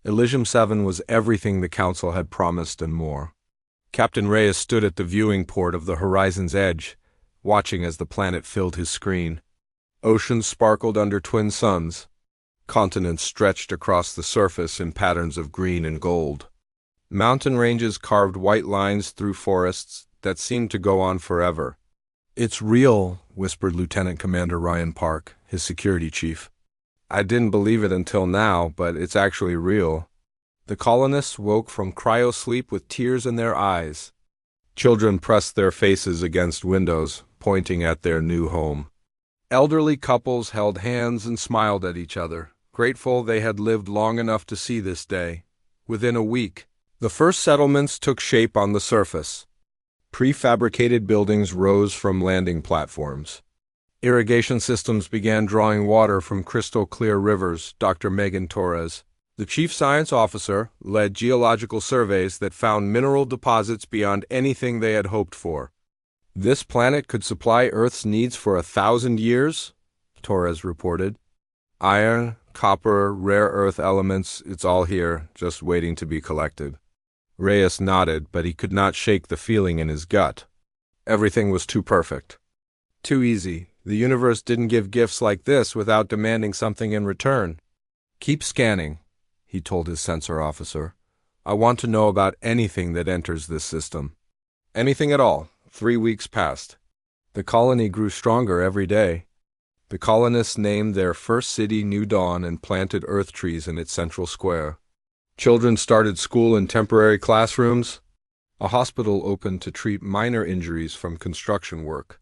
Elysium 7 was everything the Council had promised and more. Captain Reyes stood at the viewing port of the horizon's edge, watching as the planet filled his screen. Oceans sparkled under twin suns. Continents stretched across the surface in patterns of green and gold. Mountain ranges carved white lines through forests that seemed to go on forever. "It's real," whispered Lieutenant Commander Ryan Park, his security chief. "I didn't believe it until now, but it's actually real." The colonists woke from cryo-sleep with tears in their eyes. Children pressed their faces against windows, pointing at their new home. Elderly couples held hands and smiled at each other, grateful they had lived long enough to see this day. Within a week, the first settlements took shape on the surface. Prefabricated buildings rose from landing platforms. Irrigation systems began drawing water from crystal-clear rivers. Dr. Megan Torres, the chief science officer, led geological surveys that found mineral deposits beyond anything they had hoped for. "This planet could supply Earth's needs for 1,000 years," Torres reported. "Iron, copper, rare earth elements, it's all here, just waiting to be collected." Reyes nodded, but he could not shake the feeling in his gut. Everything was too perfect. Too easy. The universe didn't give gifts like this without demanding something in return. "Keep scanning," he told his sensor officer. "I want to know about anything that enters this system." Anything at all. 3 weeks passed. The colony grew stronger every day. The colonists named their first city New Dawn and planted earth trees in its central square. Children started school in temporary classrooms. A hospital opened to treat minor injuries from construction work.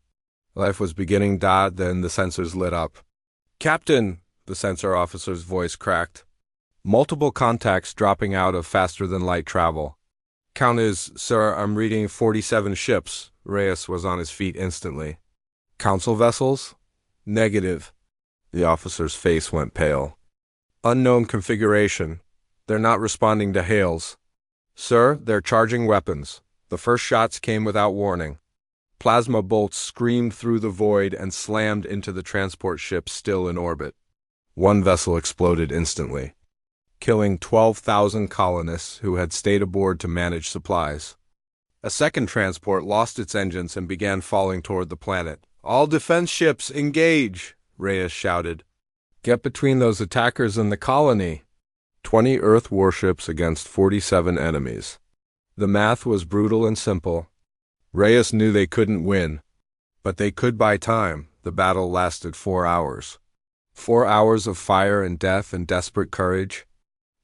Life was beginning. Then the sensors lit up. "Captain," the sensor officer's voice cracked. Multiple contacts dropping out of faster-than-light travel. "Count is, sir, I'm reading 47 ships." Reyes was on his feet instantly. "Council vessels?" "Negative." The officer's face went pale. "Unknown configuration. They're not responding to hails." "Sir, they're charging weapons. The first shots came without warning." Plasma bolts screamed through the void and slammed into the transport ship still in orbit. One vessel exploded instantly, killing 12,000 colonists who had stayed aboard to manage supplies. A second transport lost its engines and began falling toward the planet. "All defense ships, engage!" Reyes shouted. "Get between those attackers and the colony." 20 Earth warships against 47 enemies. The math was brutal and simple. Reyes knew they couldn't win, but they could buy time. The battle lasted 4 hours. 4 hours of fire and death and desperate courage.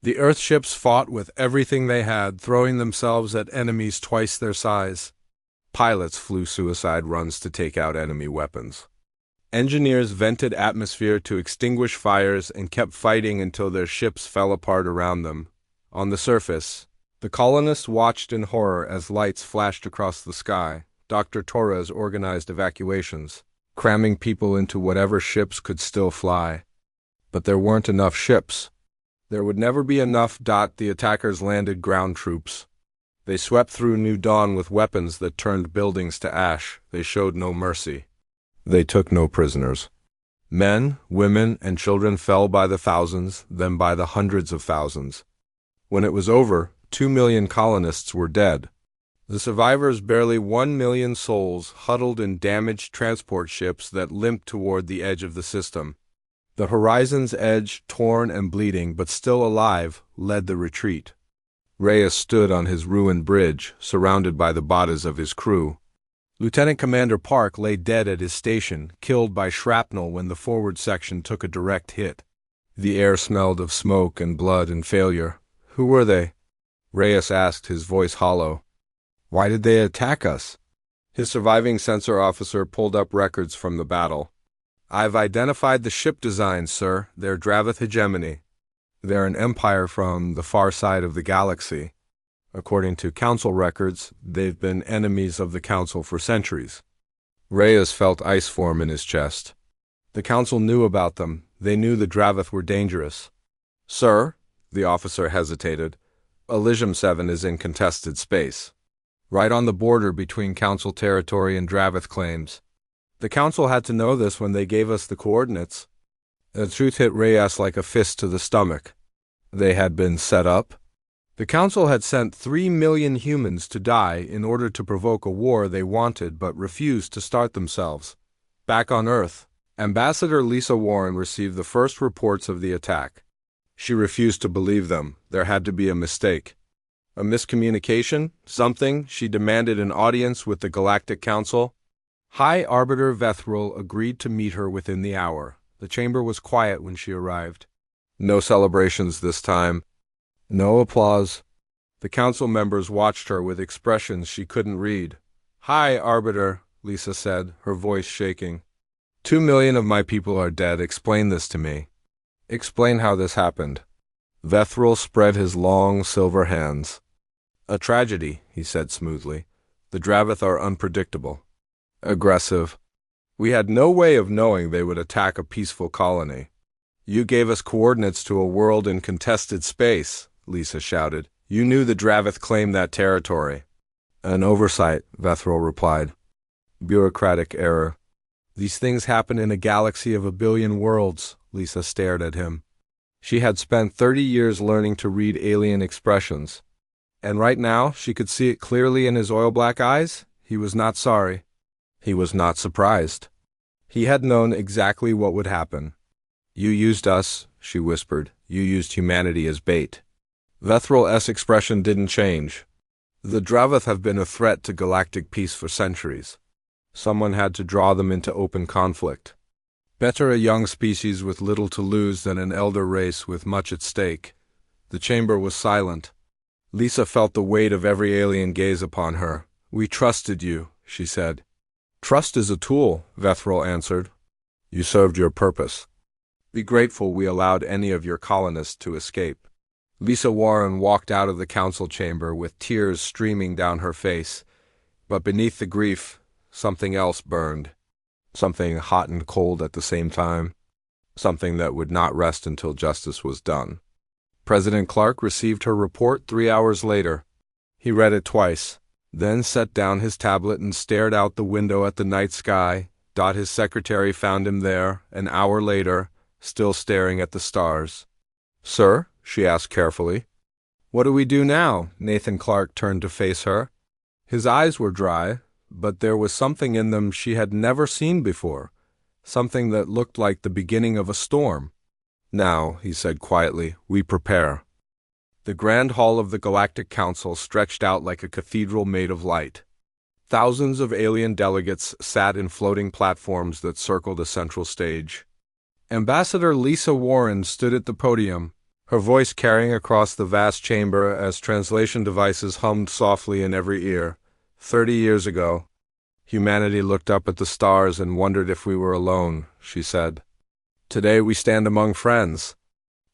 The Earthships fought with everything they had, throwing themselves at enemies twice their size. Pilots flew suicide runs to take out enemy weapons. Engineers vented atmosphere to extinguish fires and kept fighting until their ships fell apart around them. On the surface, the colonists watched in horror as lights flashed across the sky. Dr. Torres organized evacuations, cramming people into whatever ships could still fly. But there weren't enough ships. There would never be enough. The attackers landed ground troops. They swept through New Dawn with weapons that turned buildings to ash. They showed no mercy. They took no prisoners. Men, women, and children fell by the thousands, then by the hundreds of thousands. When it was over, 2 million colonists were dead. The survivors, barely 1 million souls, huddled in damaged transport ships that limped toward the edge of the system. The horizon's edge, torn and bleeding, but still alive, led the retreat. Reyes stood on his ruined bridge, surrounded by the bodies of his crew. Lieutenant Commander Park lay dead at his station, killed by shrapnel when the forward section took a direct hit. The air smelled of smoke and blood and failure. "Who were they?" Reyes asked, his voice hollow. "Why did they attack us?" His surviving sensor officer pulled up records from the battle. "I've identified the ship designs, sir. They're Dravith hegemony. They're an empire from the far side of the galaxy. According to Council records, they've been enemies of the Council for centuries." Reyes felt ice form in his chest. The Council knew about them. They knew the Dravith were dangerous. "Sir," the officer hesitated, "Elysium 7 is in contested space. Right on the border between Council territory and Dravith claims. The Council had to know this when they gave us the coordinates." The truth hit Reyes like a fist to the stomach. They had been set up. The Council had sent 3 million humans to die in order to provoke a war they wanted but refused to start themselves. Back on Earth, Ambassador Lisa Warren received the first reports of the attack. She refused to believe them. There had to be a mistake. A miscommunication? Something? She demanded an audience with the Galactic Council. High Arbiter Vethril agreed to meet her within the hour. The chamber was quiet when she arrived. No celebrations this time. No applause. The council members watched her with expressions she couldn't read. "High Arbiter," Lisa said, her voice shaking. 2 million of my people are dead. Explain this to me. Explain how this happened. Vethril spread his long silver hands. A tragedy, he said smoothly. The Dravith are unpredictable. Aggressive. We had no way of knowing they would attack a peaceful colony. You gave us coordinates to a world in contested space, Lisa shouted. You knew the Dravith claimed that territory. An oversight, Vethril replied. Bureaucratic error. These things happen in a galaxy of 1 billion worlds, Lisa stared at him. She had spent 30 years learning to read alien expressions. And right now, she could see it clearly in his oil-black eyes. He was not sorry. He was not surprised. He had known exactly what would happen. You used us, she whispered. You used humanity as bait. Vethril's expression didn't change. The Dravith have been a threat to galactic peace for centuries. Someone had to draw them into open conflict. Better a young species with little to lose than an elder race with much at stake. The chamber was silent. Lisa felt the weight of every alien gaze upon her. We trusted you, she said. Trust is a tool, Vethril answered. You served your purpose. Be grateful we allowed any of your colonists to escape. Lisa Warren walked out of the council chamber with tears streaming down her face. But beneath the grief, something else burned. Something hot and cold at the same time. Something that would not rest until justice was done. President Clark received her report 3 hours later. He read it twice, then set down his tablet and stared out the window at the night sky. His secretary found him there, an hour later, still staring at the stars. Sir? She asked carefully. What do we do now? Nathan Clark turned to face her. His eyes were dry, but there was something in them she had never seen before, something that looked like the beginning of a storm. Now, he said quietly, we prepare. The grand hall of the Galactic Council stretched out like a cathedral made of light. Thousands of alien delegates sat in floating platforms that circled a central stage. Ambassador Lisa Warren stood at the podium, her voice carrying across the vast chamber as translation devices hummed softly in every ear. 30 years ago, humanity looked up at the stars and wondered if we were alone, she said. Today we stand among friends.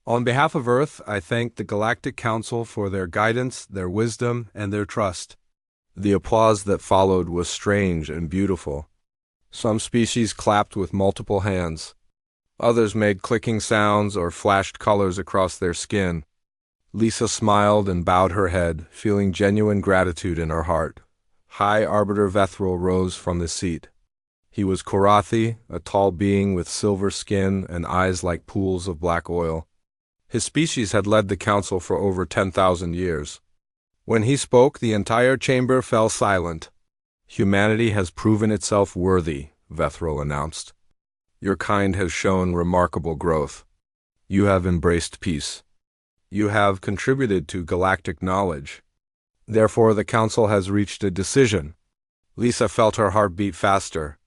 On behalf of Earth, I thank the Galactic Council for their guidance, their wisdom, and their trust. The applause that followed was strange and beautiful. Some species clapped with multiple hands. Others made clicking sounds or flashed colors across their skin. Lisa smiled and bowed her head, feeling genuine gratitude in her heart. High Arbiter Vethril rose from his seat. He was Korathi, a tall being with silver skin and eyes like pools of black oil. His species had led the council for over 10,000 years. When he spoke, the entire chamber fell silent. Humanity has proven itself worthy, Vethril announced. Your kind has shown remarkable growth. You have embraced peace. You have contributed to galactic knowledge. Therefore, the council has reached a decision. Lisa felt her heart beat faster.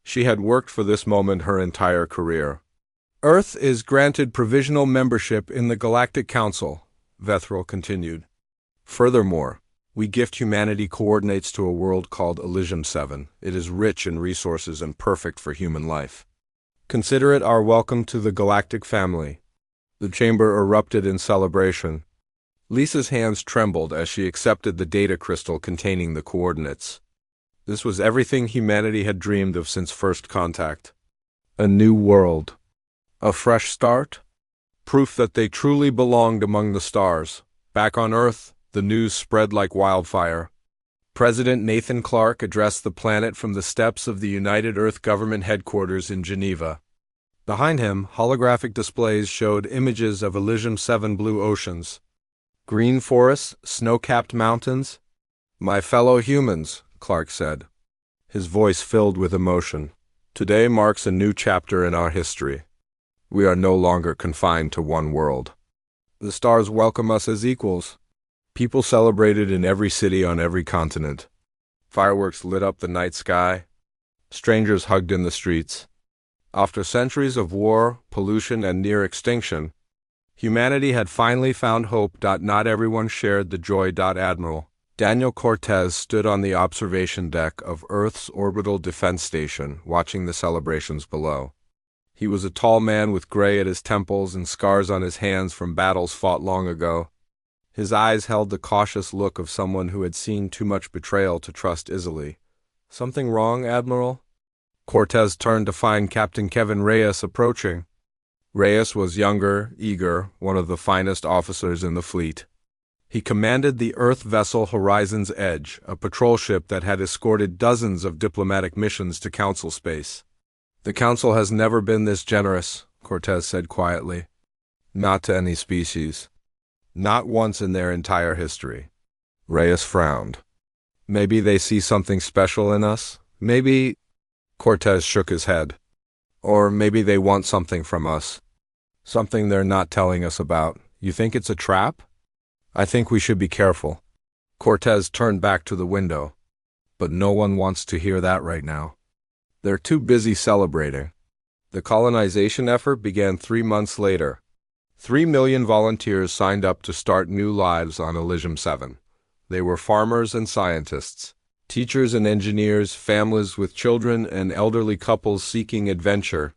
She had worked for this moment her entire career. Earth is granted provisional membership in the Galactic Council, Vethril continued. Furthermore, we gift humanity coordinates to a world called Elysium 7. It is rich in resources and perfect for human life. Consider it our welcome to the galactic family. The chamber erupted in celebration. Lisa's hands trembled as she accepted the data crystal containing the coordinates. This was everything humanity had dreamed of since first contact. A new world. A fresh start? Proof that they truly belonged among the stars. Back on Earth, the news spread like wildfire. President Nathan Clark addressed the planet from the steps of the United Earth Government headquarters in Geneva. Behind him, holographic displays showed images of Elysium 7 blue oceans, green forests, snow-capped mountains. "My fellow humans," Clark said, his voice filled with emotion. "Today marks a new chapter in our history. We are no longer confined to one world. The stars welcome us as equals." People celebrated in every city on every continent. Fireworks lit up the night sky. Strangers hugged in the streets. After centuries of war, pollution, and near extinction, humanity had finally found hope. Not everyone shared the joy. Admiral Daniel Cortez stood on the observation deck of Earth's orbital defense station, watching the celebrations below. He was a tall man with gray at his temples and scars on his hands from battles fought long ago. His eyes held the cautious look of someone who had seen too much betrayal to trust easily. "Something wrong, Admiral?" Cortez turned to find Captain Kevin Reyes approaching. Reyes was younger, eager, one of the finest officers in the fleet. He commanded the Earth vessel Horizon's Edge, a patrol ship that had escorted dozens of diplomatic missions to Council space. "The Council has never been this generous," Cortez said quietly. "Not to any species. Not once in their entire history." Reyes frowned. "Maybe they see something special in us? Maybe—" Cortez shook his head. "Or maybe they want something from us. Something they're not telling us about. You think it's a trap? I think we should be careful." Cortez turned back to the window. "But no one wants to hear that right now. They're too busy celebrating." The colonization effort began 3 months later. 3 million volunteers signed up to start new lives on Elysium 7. They were farmers and scientists, teachers and engineers, families with children, and elderly couples seeking adventure.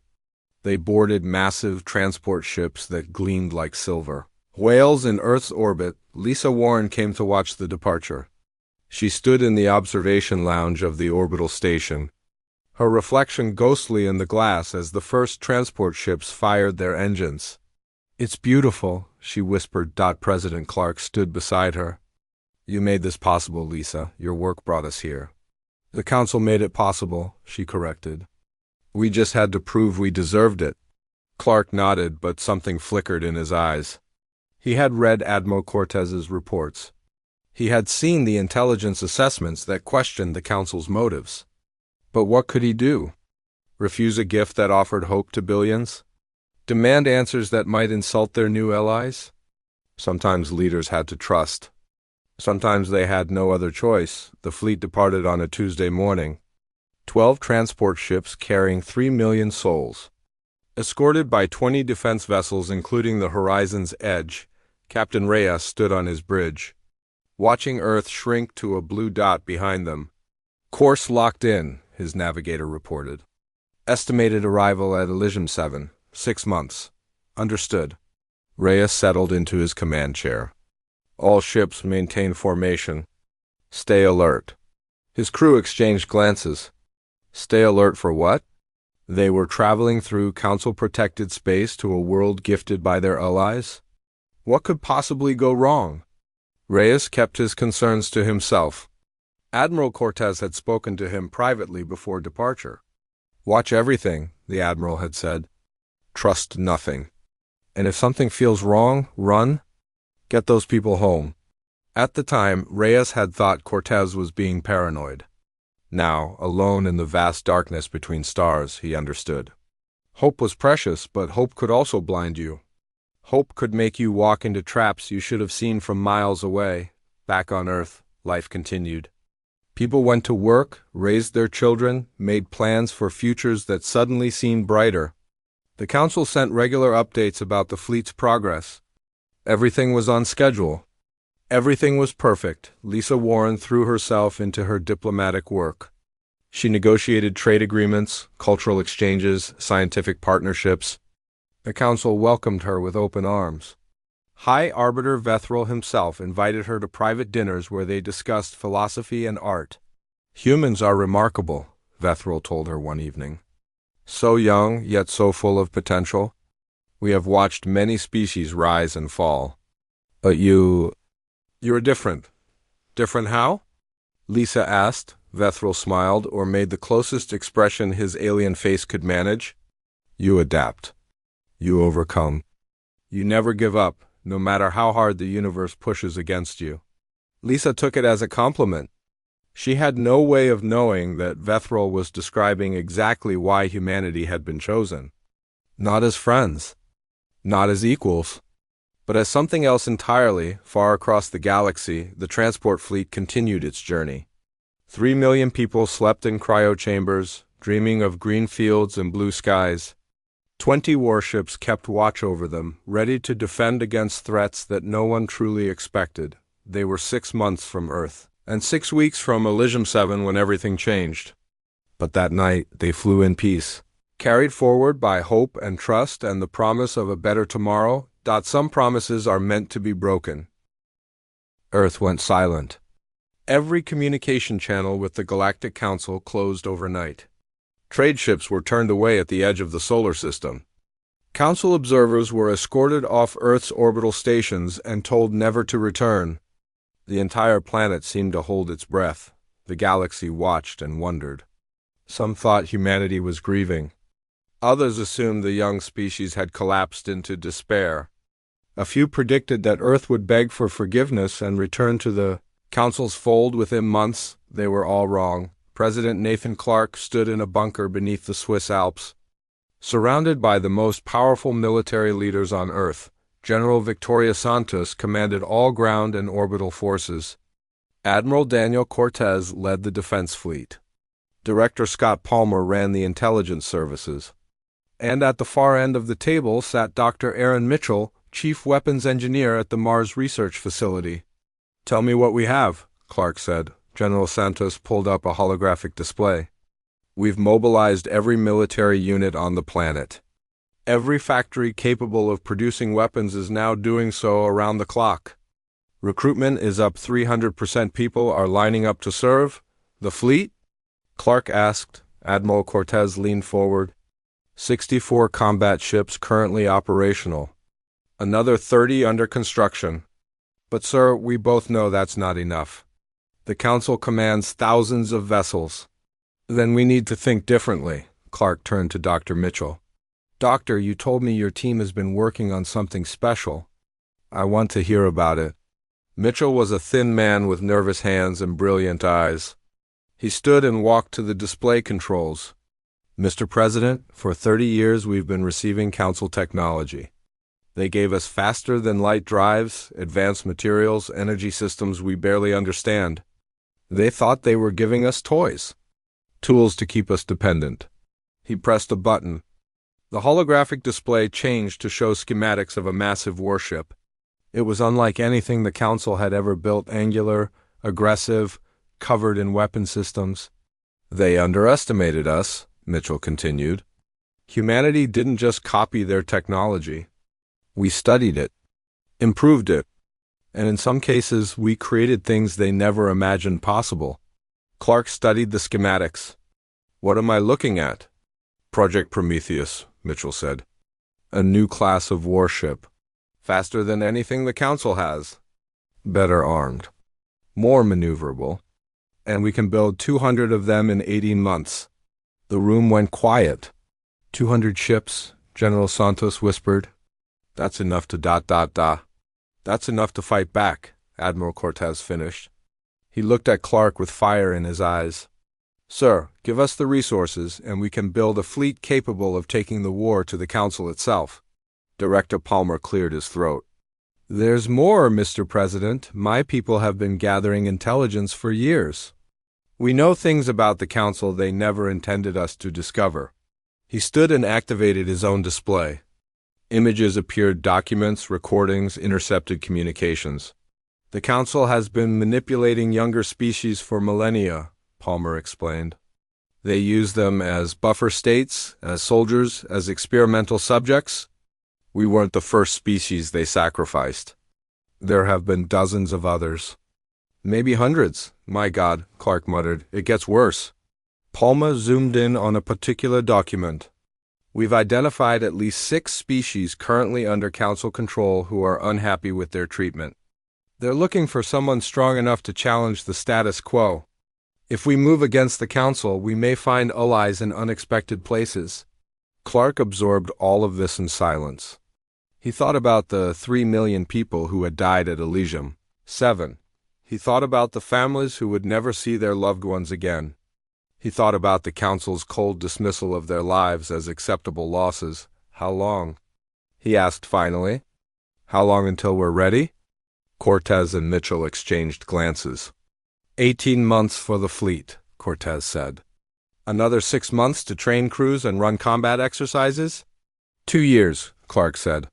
They boarded massive transport ships that gleamed like silver. Whales in Earth's orbit, Lisa Warren came to watch the departure. She stood in the observation lounge of the orbital station, her reflection ghostly in the glass as the first transport ships fired their engines. "It's beautiful," she whispered. President Clark stood beside her. "You made this possible, Lisa. Your work brought us here." "The Council made it possible," she corrected. "We just had to prove we deserved it." Clark nodded, but something flickered in his eyes. He had read Admiral Cortez's reports. He had seen the intelligence assessments that questioned the Council's motives. But what could he do? Refuse a gift that offered hope to billions? Demand answers that might insult their new allies? Sometimes leaders had to trust. Sometimes they had no other choice. The fleet departed on a Tuesday morning. 12 transport ships carrying 3 million souls. Escorted by 20 defense vessels including the Horizon's Edge, Captain Reyes stood on his bridge, watching Earth shrink to a blue dot behind them. "Course locked in," his navigator reported. "Estimated arrival at Elysium 7, 6 months. Understood." Reyes settled into his command chair. "All ships maintain formation. Stay alert." His crew exchanged glances. Stay alert for what? They were traveling through Council-protected space to a world gifted by their allies? What could possibly go wrong? Reyes kept his concerns to himself. Admiral Cortez had spoken to him privately before departure. "Watch everything," the Admiral had said. "Trust nothing. And if something feels wrong, run. Get those people home." At the time, Reyes had thought Cortez was being paranoid. Now, alone in the vast darkness between stars, he understood. Hope was precious, but hope could also blind you. Hope could make you walk into traps you should have seen from miles away. Back on Earth, life continued. People went to work, raised their children, made plans for futures that suddenly seemed brighter. The Council sent regular updates about the fleet's progress. Everything was on schedule. Everything was perfect. Lisa Warren threw herself into her diplomatic work. She negotiated trade agreements, cultural exchanges, scientific partnerships. The Council welcomed her with open arms. High Arbiter Vethril himself invited her to private dinners where they discussed philosophy and art. "Humans are remarkable," Vethril told her one evening. "So young, yet so full of potential. We have watched many species rise and fall. But you're different." "Different how?" Lisa asked. Vethril smiled, or made the closest expression his alien face could manage. You adapt. You overcome. You never give up, no matter how hard the universe pushes against you. Lisa took it as a compliment. She had no way of knowing that Vethril was describing exactly why humanity had been chosen. Not as friends, not as equals, but as something else entirely. Far across the galaxy, the transport fleet continued its journey. 3 million people slept in cryochambers, dreaming of green fields and blue skies. 20 warships kept watch over them, ready to defend against threats that no one truly expected. They were 6 months from Earth, and 6 weeks from Elysium 7 when everything changed. But that night, they flew in peace, carried forward by hope and trust and the promise of a better tomorrow. Some promises are meant to be broken. Earth went silent. Every communication channel with the Galactic Council closed overnight. Trade ships were turned away at the edge of the solar system. Council observers were escorted off Earth's orbital stations and told never to return. The entire planet seemed to hold its breath. The galaxy watched and wondered. Some thought humanity was grieving. Others assumed the young species had collapsed into despair. A few predicted that Earth would beg for forgiveness and return to the Council's fold within months. They were all wrong. President Nathan Clark stood in a bunker beneath the Swiss Alps. Surrounded by the most powerful military leaders on Earth, General Victoria Santos commanded all ground and orbital forces. Admiral Daniel Cortez led the defense fleet. Director Scott Palmer ran the intelligence services. And at the far end of the table sat Dr. Aaron Mitchell, Chief Weapons Engineer at the Mars Research Facility. "Tell me what we have," Clark said. General Santos pulled up a holographic display. "We've mobilized every military unit on the planet. Every factory capable of producing weapons is now doing so around the clock. Recruitment is up 300%. People are lining up to serve. The fleet?" Clark asked. Admiral Cortez leaned forward. 64 combat ships currently operational. Another 30 under construction. But sir, we both know that's not enough. The Council commands thousands of vessels. Then we need to think differently. Clark turned to Dr. Mitchell. "Doctor, you told me your team has been working on something special. I want to hear about it." Mitchell was a thin man with nervous hands and brilliant eyes. He stood and walked to the display controls. "Mr. President, for 30 years we've been receiving Council technology. They gave us faster-than-light drives, advanced materials, energy systems we barely understand. They thought they were giving us toys. Tools to keep us dependent." He pressed a button. The holographic display changed to show schematics of a massive warship. It was unlike anything the Council had ever built, angular, aggressive, covered in weapon systems. "They underestimated us," Mitchell continued. "Humanity didn't just copy their technology. We studied it, improved it, and in some cases we created things they never imagined possible." Clark studied the schematics. "What am I looking at?" "Project Prometheus," Mitchell said. "A new class of warship. Faster than anything the Council has. Better armed. More maneuverable. And we can build 200 of them in 18 months. The room went quiet. 200 ships, General Santos whispered. "That's enough to ... That's enough to fight back," Admiral Cortez finished. He looked at Clark with fire in his eyes. "Sir, give us the resources, and we can build a fleet capable of taking the war to the Council itself." Director Palmer cleared his throat. "There's more, Mr. President. My people have been gathering intelligence for years. We know things about the Council they never intended us to discover." He stood and activated his own display. Images appeared, documents, recordings, intercepted communications. "The Council has been manipulating younger species for millennia," Palmer explained. "They use them as buffer states, as soldiers, as experimental subjects. We weren't the first species they sacrificed. There have been dozens of others. Maybe hundreds. My God," Clark muttered, "it gets worse." Palmer zoomed in on a particular document. "We've identified at least 6 species currently under Council control who are unhappy with their treatment. They're looking for someone strong enough to challenge the status quo. If we move against the Council, we may find allies in unexpected places." Clark absorbed all of this in silence. He thought about the 3 million people who had died at Elysium 7. He thought about the families who would never see their loved ones again. He thought about the Council's cold dismissal of their lives as acceptable losses. How long? He asked finally. How long until we're ready? Cortez and Mitchell exchanged glances. 18 months for the fleet, Cortez said. Another 6 months to train crews and run combat exercises? 2 years, Clark said.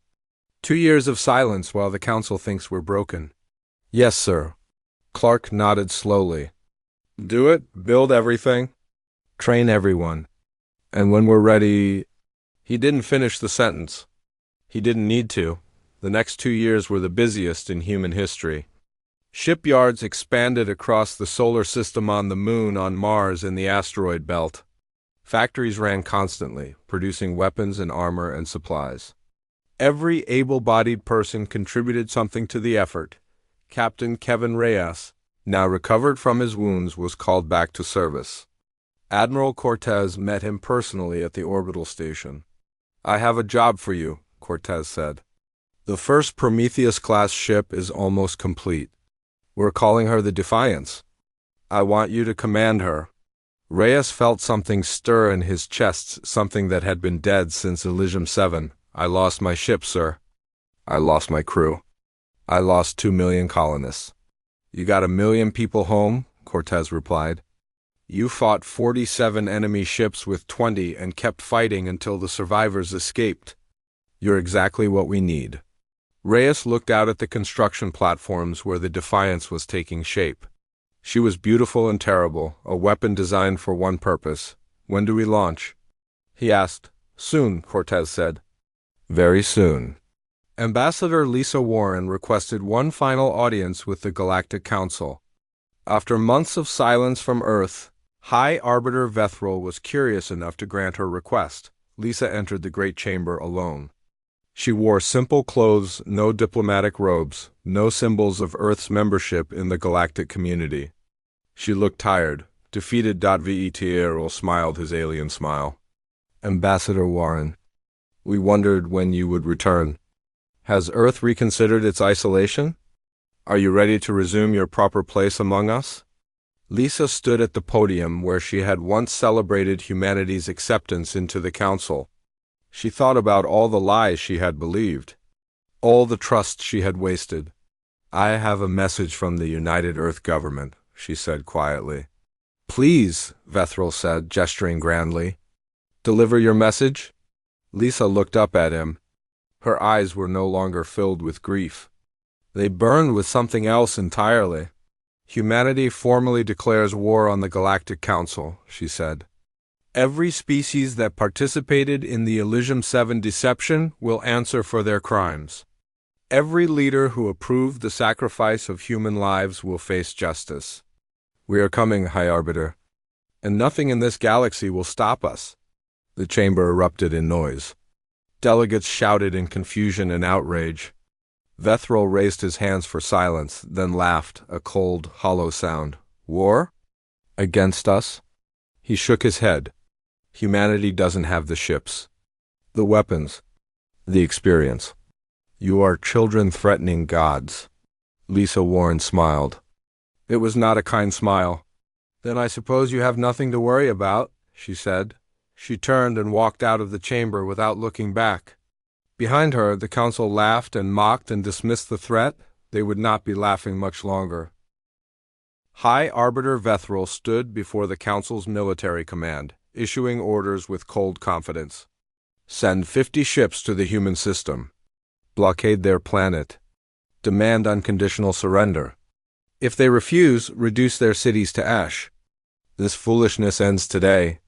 2 years of silence while the Council thinks we're broken. Yes, sir. Clark nodded slowly. Do it, build everything, train everyone. And when we're ready... He didn't finish the sentence. He didn't need to. The next 2 years were the busiest in human history. Shipyards expanded across the solar system, on the moon, on Mars, in the asteroid belt. Factories ran constantly, producing weapons and armor and supplies. Every able-bodied person contributed something to the effort. Captain Kevin Reyes, now recovered from his wounds, was called back to service. Admiral Cortez met him personally at the orbital station. I have a job for you, Cortez said. The first Prometheus-class ship is almost complete. We're calling her the Defiance. I want you to command her. Reyes felt something stir in his chest, something that had been dead since Elysium 7. I lost my ship, sir. I lost my crew. I lost 2 million colonists. You got 1 million people home, Cortez replied. You fought 47 enemy ships with 20 and kept fighting until the survivors escaped. You're exactly what we need. Reyes looked out at the construction platforms where the Defiance was taking shape. She was beautiful and terrible, a weapon designed for one purpose. When do we launch? He asked. Soon, Cortez said. Very soon. Ambassador Lisa Warren requested one final audience with the Galactic Council. After months of silence from Earth, High Arbiter Vethril was curious enough to grant her request. Lisa entered the great chamber alone. She wore simple clothes, no diplomatic robes, no symbols of Earth's membership in the galactic community. She looked tired. Defeated. Vethril smiled his alien smile. Ambassador Warren, we wondered when you would return. Has Earth reconsidered its isolation? Are you ready to resume your proper place among us? Lisa stood at the podium where she had once celebrated humanity's acceptance into the Council. She thought about all the lies she had believed, all the trust she had wasted. I have a message from the United Earth Government, she said quietly. Please, Vethril said, gesturing grandly. Deliver your message? Lisa looked up at him. Her eyes were no longer filled with grief. They burned with something else entirely. Humanity formally declares war on the Galactic Council, she said. Every species that participated in the Elysium 7 deception will answer for their crimes. Every leader who approved the sacrifice of human lives will face justice. We are coming, High Arbiter, and nothing in this galaxy will stop us. The chamber erupted in noise. Delegates shouted in confusion and outrage. Vethril raised his hands for silence, then laughed, a cold, hollow sound. War? Against us? He shook his head. Humanity doesn't have the ships, the weapons, the experience. You are children threatening gods. Lisa Warren smiled. It was not a kind smile. Then I suppose you have nothing to worry about, she said. She turned and walked out of the chamber without looking back. Behind her, the Council laughed and mocked and dismissed the threat. They would not be laughing much longer. High Arbiter Vethril stood before the Council's military command, issuing orders with cold confidence. Send 50 ships to the human system. Blockade their planet. Demand unconditional surrender. If they refuse, reduce their cities to ash. This foolishness ends today.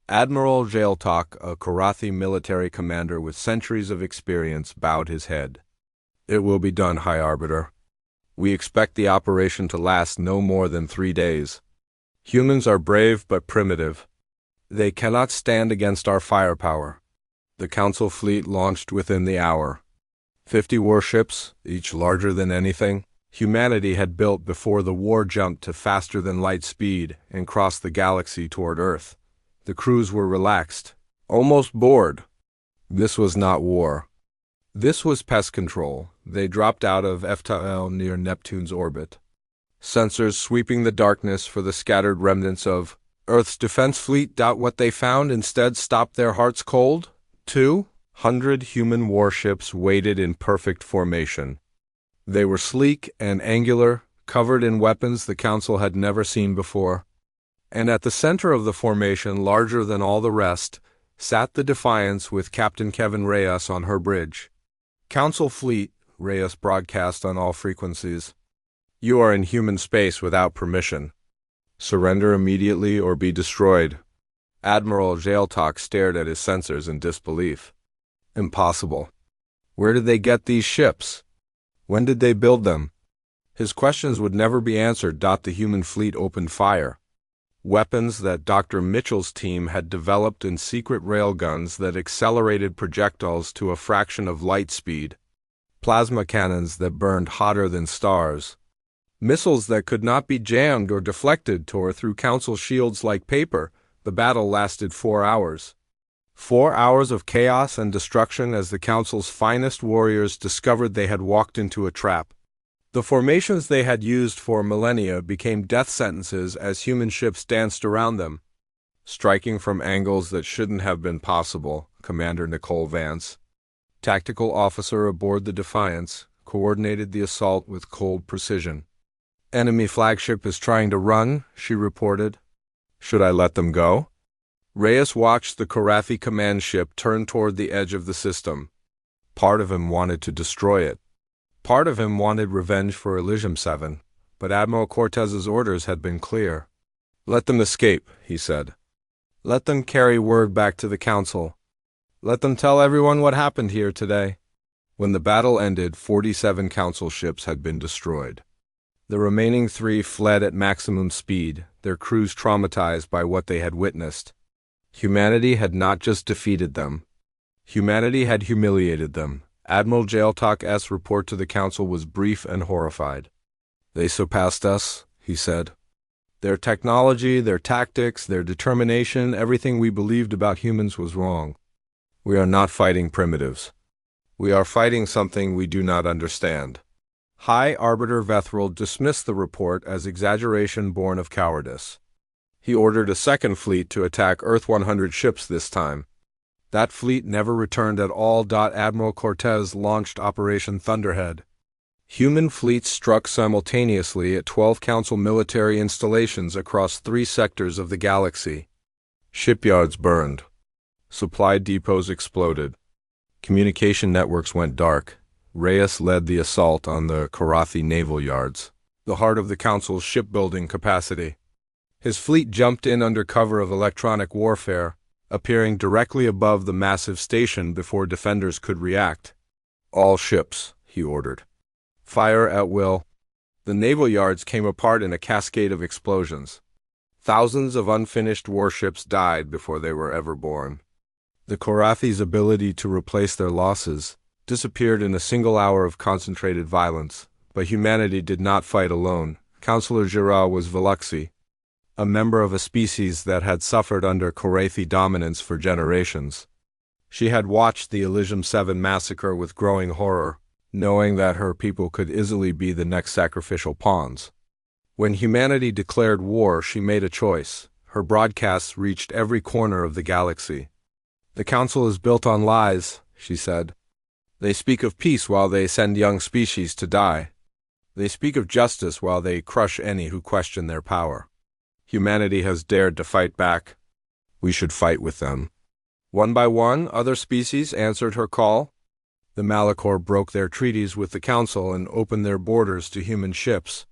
Admiral Jailtalk, a Karathi military commander with centuries of experience, bowed his head. It will be done, High Arbiter. We expect the operation to last no more than 3 days. Humans are brave but primitive. They cannot stand against our firepower. The Council fleet launched within the hour. 50 warships, each larger than anything humanity had built before the war jumped to faster-than-light speed and crossed the galaxy toward Earth. The crews were relaxed, almost bored. This was not war. This was pest control. They dropped out of HFY near Neptune's orbit. Sensors sweeping the darkness for the scattered remnants of Earth's defense fleet. What they found instead stopped their hearts cold. 200 human warships waited in perfect formation. They were sleek and angular, covered in weapons the Council had never seen before. And at the center of the formation, larger than all the rest, sat the Defiance with Captain Kevin Reyes on her bridge. Council fleet, Reyes broadcast on all frequencies. You are in human space without permission. Surrender immediately or be destroyed. Admiral Jailtalk stared at his sensors in disbelief. Impossible. Where did they get these ships? When did they build them? His questions would never be answered. The human fleet opened fire. Weapons that Dr. Mitchell's team had developed in secret railguns that accelerated projectiles to a fraction of light speed. Plasma cannons that burned hotter than stars. Missiles that could not be jammed or deflected tore through Council shields like paper. The battle lasted 4 hours. 4 hours of chaos and destruction as the Council's finest warriors discovered they had walked into a trap. The formations they had used for millennia became death sentences as human ships danced around them. Striking from angles that shouldn't have been possible, Commander Nicole Vance, tactical officer aboard the Defiance, coordinated the assault with cold precision. Enemy flagship is trying to run, she reported. Should I let them go? Reyes watched the Karathi command ship turn toward the edge of the system. Part of him wanted to destroy it. Part of him wanted revenge for Elysium 7, but Admiral Cortez's orders had been clear. Let them escape, he said. Let them carry word back to the Council. Let them tell everyone what happened here today. When the battle ended, 47 Council ships had been destroyed. The remaining 3 fled at maximum speed, their crews traumatized by what they had witnessed. Humanity had not just defeated them. Humanity had humiliated them. Admiral Jailtalk's report to the Council was brief and horrified. They surpassed us, he said. Their technology, their tactics, their determination, everything we believed about humans was wrong. We are not fighting primitives. We are fighting something we do not understand. High Arbiter Vethral dismissed the report as exaggeration born of cowardice. He ordered a second fleet to attack Earth 100 ships this time. That fleet never returned at all. Admiral Cortez launched Operation Thunderhead. Human fleets struck simultaneously at 12 Council military installations across 3 sectors of the galaxy. Shipyards burned. Supply depots exploded. Communication networks went dark. Reyes led the assault on the Karathi naval yards, the heart of the Council's shipbuilding capacity. His fleet jumped in under cover of electronic warfare, appearing directly above the massive station before defenders could react. All ships, he ordered. Fire at will. The naval yards came apart in a cascade of explosions. Thousands of unfinished warships died before they were ever born. The Korathi's ability to replace their losses disappeared in a single hour of concentrated violence, but humanity did not fight alone. Councillor Girard was Veluxi, a member of a species that had suffered under Korathi dominance for generations. She had watched the Elysium 7 massacre with growing horror, knowing that her people could easily be the next sacrificial pawns. When humanity declared war, she made a choice. Her broadcasts reached every corner of the galaxy. The Council is built on lies, she said. They speak of peace while they send young species to die. They speak of justice while they crush any who question their power. Humanity has dared to fight back. We should fight with them. One by one, other species answered her call. The Malachor broke their treaties with the Council and opened their borders to human ships.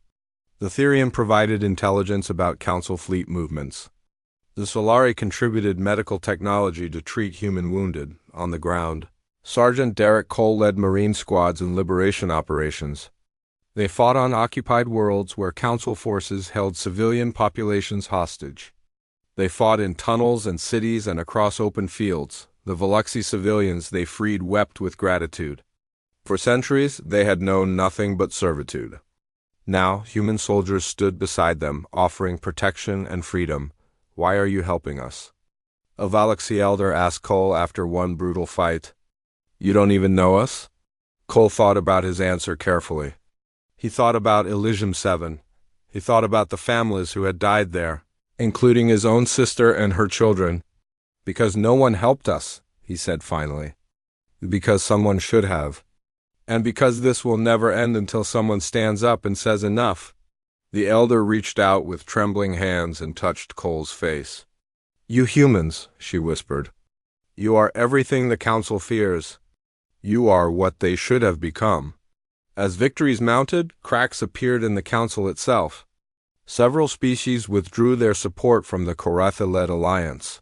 The Therian provided intelligence about Council fleet movements. The Solari contributed medical technology to treat human wounded on the ground. Sergeant Derek Cole led Marine squads in liberation operations. They fought on occupied worlds where Council forces held civilian populations hostage. They fought in tunnels and cities and across open fields. The Veluxi civilians they freed wept with gratitude. For centuries, they had known nothing but servitude. Now, human soldiers stood beside them, offering protection and freedom. Why are you helping us? A Galaxy elder asked Cole after one brutal fight. You don't even know us? Cole thought about his answer carefully. He thought about Elysium 7. He thought about the families who had died there, including his own sister and her children. Because no one helped us, he said finally. Because someone should have. And because this will never end until someone stands up and says enough. The elder reached out with trembling hands and touched Cole's face. You humans, she whispered. You are everything the Council fears. You are what they should have become. As victories mounted, cracks appeared in the Council itself. Several species withdrew their support from the Koratha-led alliance.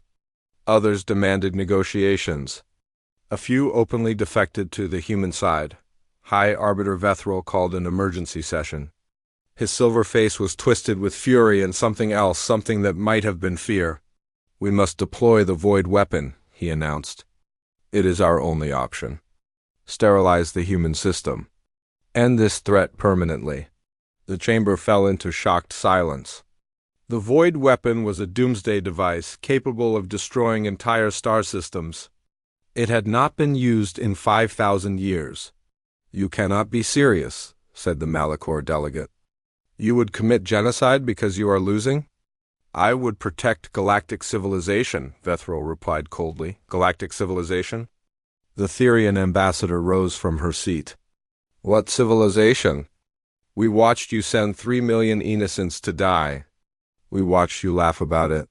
Others demanded negotiations. A few openly defected to the human side. High Arbiter Vethril called an emergency session. His silver face was twisted with fury and something else, something that might have been fear. We must deploy the void weapon, he announced. It is our only option. Sterilize the human system. End this threat permanently. The chamber fell into shocked silence. The void weapon was a doomsday device capable of destroying entire star systems. It had not been used in 5,000 years. You cannot be serious, said the Malachor delegate. You would commit genocide because you are losing? I would protect galactic civilization, Vethril replied coldly. Galactic civilization? The Therian ambassador rose from her seat. What civilization? We watched you send 3 million innocents to die. We watched you laugh about it.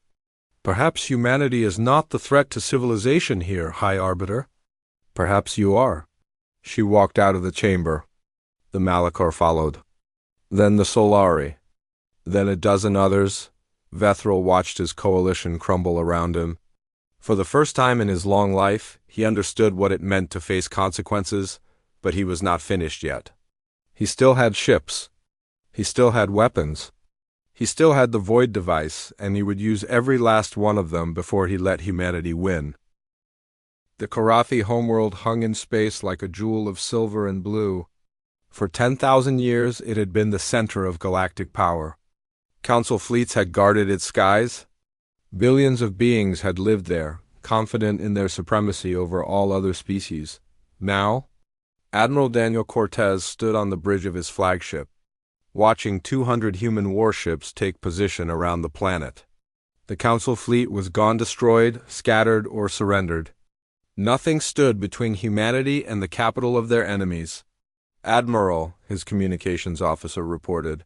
Perhaps humanity is not the threat to civilization here, High Arbiter. Perhaps you are. She walked out of the chamber. The Malachor followed. Then the Solari. Then a dozen others. Vethril watched his coalition crumble around him. For the first time in his long life, he understood what it meant to face consequences, but he was not finished yet. He still had ships. He still had weapons. He still had the Void device, and he would use every last one of them before he let humanity win. The Korathi homeworld hung in space like a jewel of silver and blue. For 10,000 years it had been the center of galactic power. Council fleets had guarded its skies. Billions of beings had lived there, confident in their supremacy over all other species. Now, Admiral Daniel Cortez stood on the bridge of his flagship, watching 200 human warships take position around the planet. The Council fleet was gone, destroyed, scattered, or surrendered. Nothing stood between humanity and the capital of their enemies. Admiral, his communications officer reported.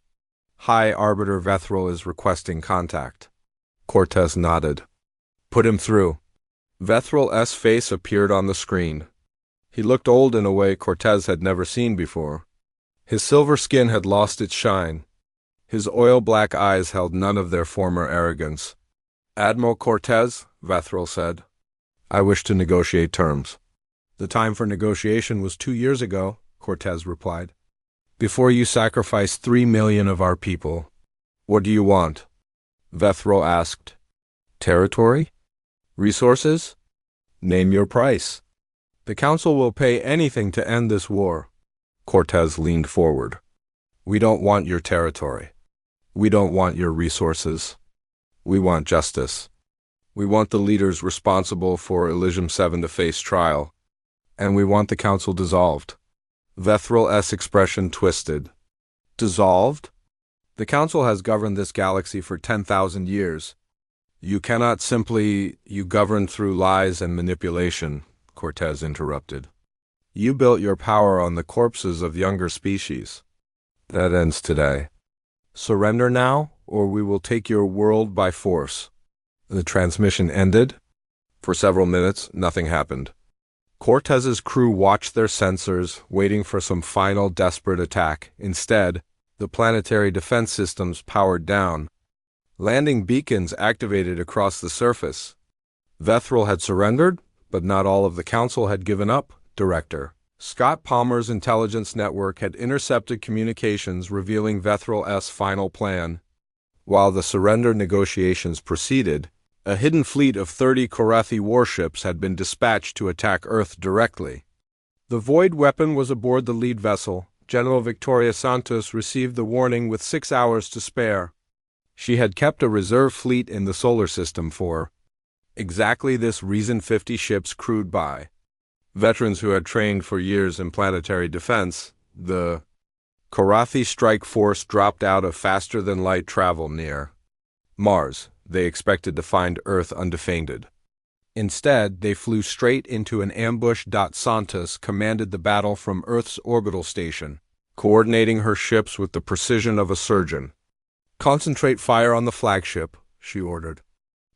High Arbiter Vethril is requesting contact. Cortez nodded. Put him through. Vethril's face appeared on the screen. He looked old in a way Cortez had never seen before. His silver skin had lost its shine. His oil-black eyes held none of their former arrogance. Admiral Cortez, Vethril said, I wish to negotiate terms. The time for negotiation was 2 years ago, Cortez replied. Before you sacrificed 3 million of our people. What do you want? Vethril asked. Territory? Resources? Name your price. The Council will pay anything to end this war. Cortez leaned forward. We don't want your territory. We don't want your resources. We want justice. We want the leaders responsible for Elysium 7 to face trial. And we want the Council dissolved. Vethril's expression twisted. Dissolved? The Council has governed this galaxy for 10,000 years. You cannot simply, you govern through lies and manipulation, Cortez interrupted. You built your power on the corpses of younger species. That ends today. Surrender now, or we will take your world by force. The transmission ended. For several minutes, nothing happened. Cortez's crew watched their sensors, waiting for some final desperate attack. Instead, the planetary defense systems powered down. Landing beacons activated across the surface. Vethril had surrendered, but not all of the Council had given up. Director Scott Palmer's intelligence network had intercepted communications revealing Vethril's final plan. While the surrender negotiations proceeded, a hidden fleet of 30 Korathi warships had been dispatched to attack Earth directly. The Void weapon was aboard the lead vessel. General Victoria Santos received the warning with 6 hours to spare. She had kept a reserve fleet in the solar system for Exactly this reason 50 ships crewed by veterans who had trained for years in planetary defense. The Korathi strike force dropped out of faster-than-light travel near Mars. They expected to find Earth undefended. Instead, they flew straight into an ambush. Santos commanded the battle from Earth's orbital station, coordinating her ships with the precision of a surgeon. "Concentrate fire on the flagship," she ordered.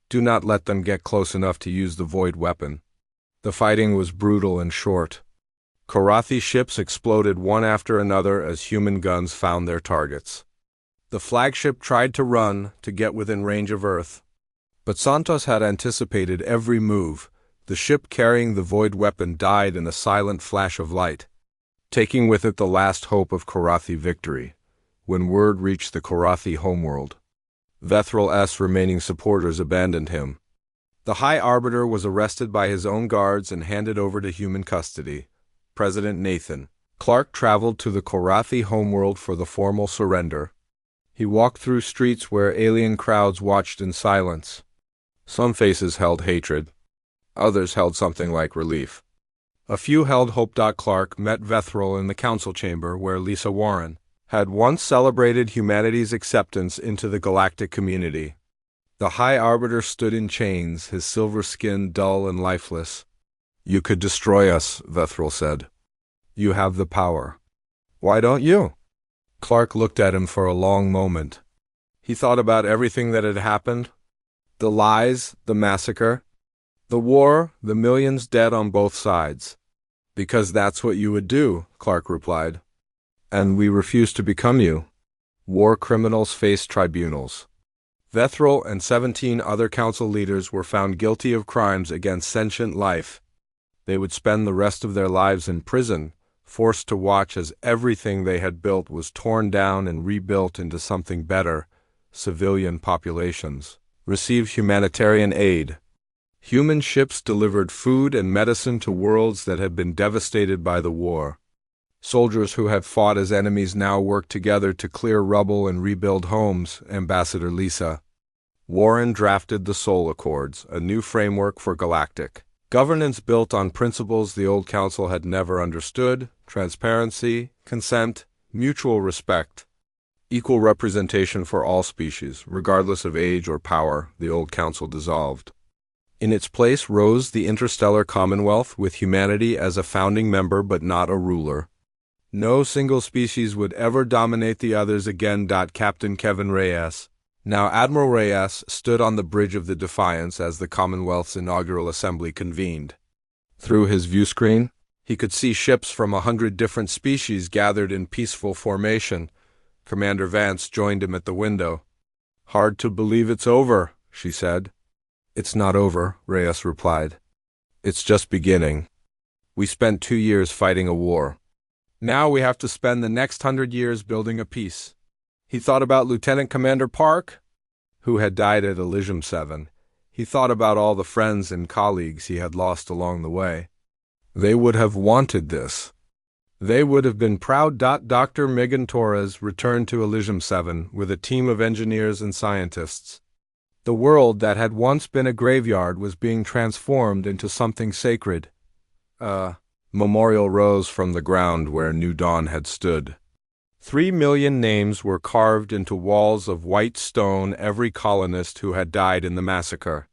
"Do not let them get close enough to use the void weapon." The fighting was brutal and short. Korathi ships exploded one after another as human guns found their targets. The flagship tried to run to get within range of Earth, but Santos had anticipated every move. The ship carrying the void weapon died in a silent flash of light, taking with it the last hope of Korathi victory. When word reached the Korathi homeworld, Vethral's remaining supporters abandoned him. The High Arbiter was arrested by his own guards and handed over to human custody. President Nathan Clark traveled to the Korathi homeworld for the formal surrender. He walked through streets where alien crowds watched in silence. Some faces held hatred. Others held something like relief. A few held hope. Clark met Vethral in the council chamber where Lisa Warren had once celebrated humanity's acceptance into the galactic community. The High Arbiter stood in chains, his silver skin dull and lifeless. "You could destroy us," Vethral said. "You have the power. Why don't you?" Clark looked at him for a long moment. He thought about everything that had happened. The lies, the massacre, the war, the millions dead on both sides. "Because that's what you would do," Clark replied. "And we refuse to become you." War criminals face tribunals. Vethral and 17 other council leaders were found guilty of crimes against sentient life. They would spend the rest of their lives in prison, forced to watch as everything they had built was torn down and rebuilt into something better. Civilian populations received humanitarian aid. Human ships delivered food and medicine to worlds that had been devastated by the war. Soldiers who had fought as enemies now worked together to clear rubble and rebuild homes. Ambassador Lisa Warren drafted the Soul Accords, a new framework for galactic governance built on principles the old council had never understood: transparency, consent, mutual respect, equal representation for all species, regardless of age or power. The old council dissolved. In its place rose the Interstellar Commonwealth, with humanity as a founding member but not a ruler. No single species would ever dominate the others again. Captain Kevin Reyes, now Admiral Reyes, stood on the bridge of the Defiance as the Commonwealth's inaugural assembly convened. Through his viewscreen, he could see ships from 100 different species gathered in peaceful formation. Commander Vance joined him at the window. "Hard to believe it's over," she said. "It's not over," Reyes replied. "It's just beginning. We spent 2 years fighting a war. Now we have to spend the next 100 years building a peace." He thought about Lieutenant Commander Park, who had died at Elysium 7. He thought about all the friends and colleagues he had lost along the way. They would have wanted this. They would have been proud. Dr. Megan Torres returned to Elysium 7 with a team of engineers and scientists. The world that had once been a graveyard was being transformed into something sacred. A memorial rose from the ground where New Dawn had stood. 3 million names were carved into walls of white stone, every colonist who had died in the massacre.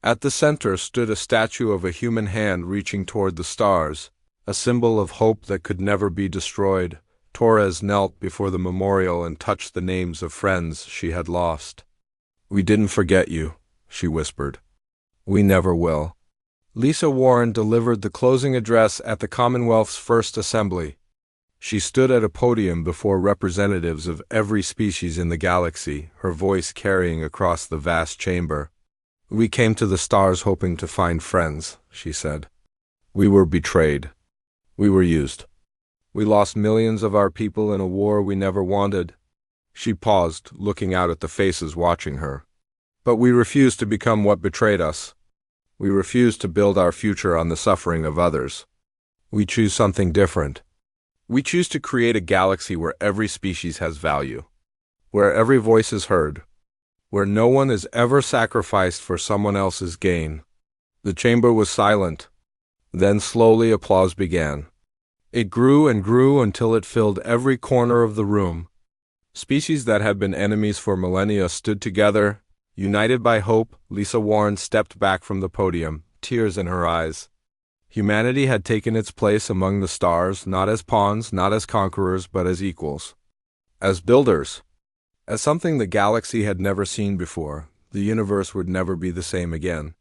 At the center stood a statue of a human hand reaching toward the stars, a symbol of hope that could never be destroyed. Torres knelt before the memorial and touched the names of friends she had lost. "We didn't forget you," she whispered. "We never will." Lisa Warren delivered the closing address at the Commonwealth's first assembly. She stood at a podium before representatives of every species in the galaxy, her voice carrying across the vast chamber. "We came to the stars hoping to find friends," she said. "We were betrayed. We were used. We lost millions of our people in a war we never wanted." She paused, looking out at the faces watching her. "But we refused to become what betrayed us. We refuse to build our future on the suffering of others. We choose something different. We choose to create a galaxy where every species has value, where every voice is heard, where no one is ever sacrificed for someone else's gain. The chamber was silent. Then slowly applause began. It grew and grew until it filled every corner of the room. Species that had been enemies for millennia stood together, united by hope. Lisa Warren stepped back from the podium, tears in her eyes. Humanity had taken its place among the stars, not as pawns, not as conquerors, but as equals. As builders. As something the galaxy had never seen before. The universe would never be the same again.